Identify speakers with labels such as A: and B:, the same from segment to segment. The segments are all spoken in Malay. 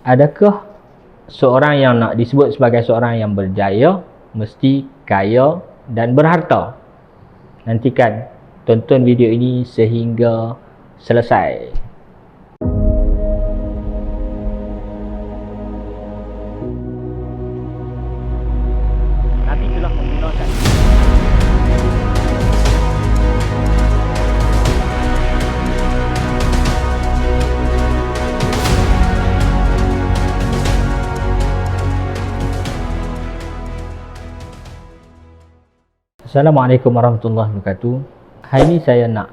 A: Adakah seorang yang nak disebut sebagai seorang yang berjaya mesti kaya dan berharta? Nantikan, tonton video ini sehingga selesai. Nabi telah menggunakan Assalamualaikum warahmatullahi wabarakatuh. Hari ini saya nak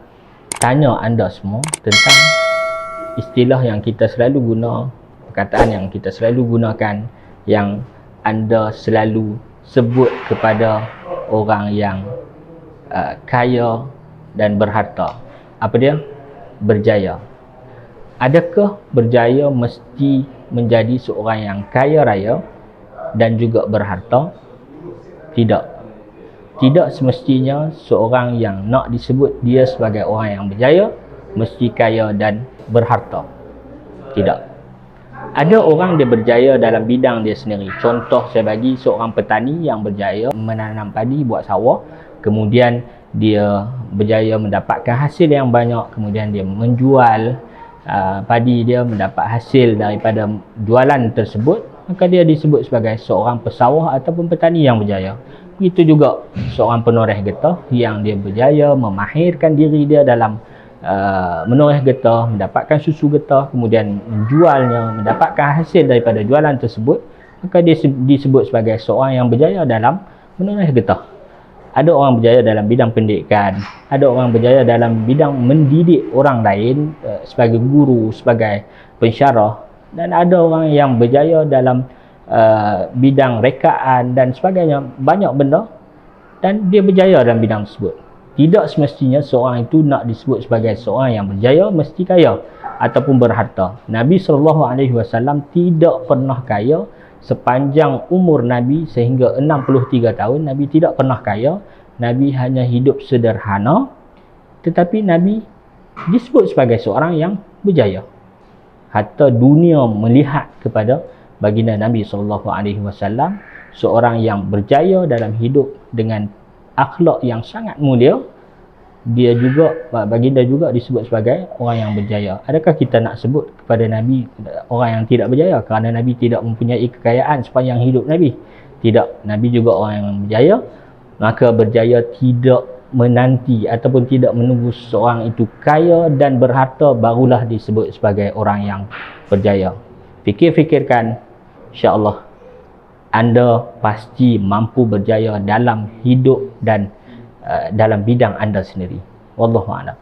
A: tanya anda semua tentang istilah yang kita selalu guna, perkataan yang kita selalu gunakan, yang anda selalu sebut kepada orang yang kaya dan berharta. Apa dia? Berjaya. Adakah berjaya mesti menjadi seorang yang kaya raya dan juga berharta? Tidak. Tidak semestinya seorang yang nak disebut dia sebagai orang yang berjaya mesti kaya dan berharta. Tidak. Ada orang dia berjaya dalam bidang dia sendiri. Contoh saya bagi seorang petani yang berjaya menanam padi, buat sawah, kemudian dia berjaya mendapatkan hasil yang banyak, kemudian dia menjual padi dia, mendapat hasil daripada jualan tersebut, maka dia disebut sebagai seorang pesawah ataupun petani yang berjaya. Begitu juga seorang penoreh getah yang dia berjaya memahirkan diri dia dalam menoreh getah, mendapatkan susu getah, kemudian menjualnya, mendapatkan hasil daripada jualan tersebut, maka dia disebut sebagai seorang yang berjaya dalam menoreh getah. Ada orang berjaya dalam bidang pendidikan, ada orang berjaya dalam bidang mendidik orang lain sebagai guru, sebagai pensyarah, dan ada orang yang berjaya dalam bidang rekaan dan sebagainya, banyak benda, dan dia berjaya dalam bidang tersebut. Tidak semestinya seorang itu nak disebut sebagai seorang yang berjaya mesti kaya ataupun berharta. Nabi SAW tidak pernah kaya sepanjang umur Nabi, sehingga 63 tahun Nabi tidak pernah kaya. Nabi hanya hidup sederhana, tetapi Nabi disebut sebagai seorang yang berjaya. Hatta dunia melihat kepada baginda Nabi SAW, seorang yang berjaya dalam hidup dengan akhlak yang sangat mulia. Dia juga, baginda juga disebut sebagai orang yang berjaya. Adakah kita nak sebut kepada Nabi orang yang tidak berjaya kerana Nabi tidak mempunyai kekayaan sepanjang hidup Nabi? Tidak, Nabi juga orang yang berjaya. Maka berjaya tidak menanti ataupun tidak menunggu seorang itu kaya dan berharta barulah disebut sebagai orang yang berjaya. Fikir-fikirkan, insya-Allah anda pasti mampu berjaya dalam hidup dan dalam bidang anda sendiri. Wallahu a'lam.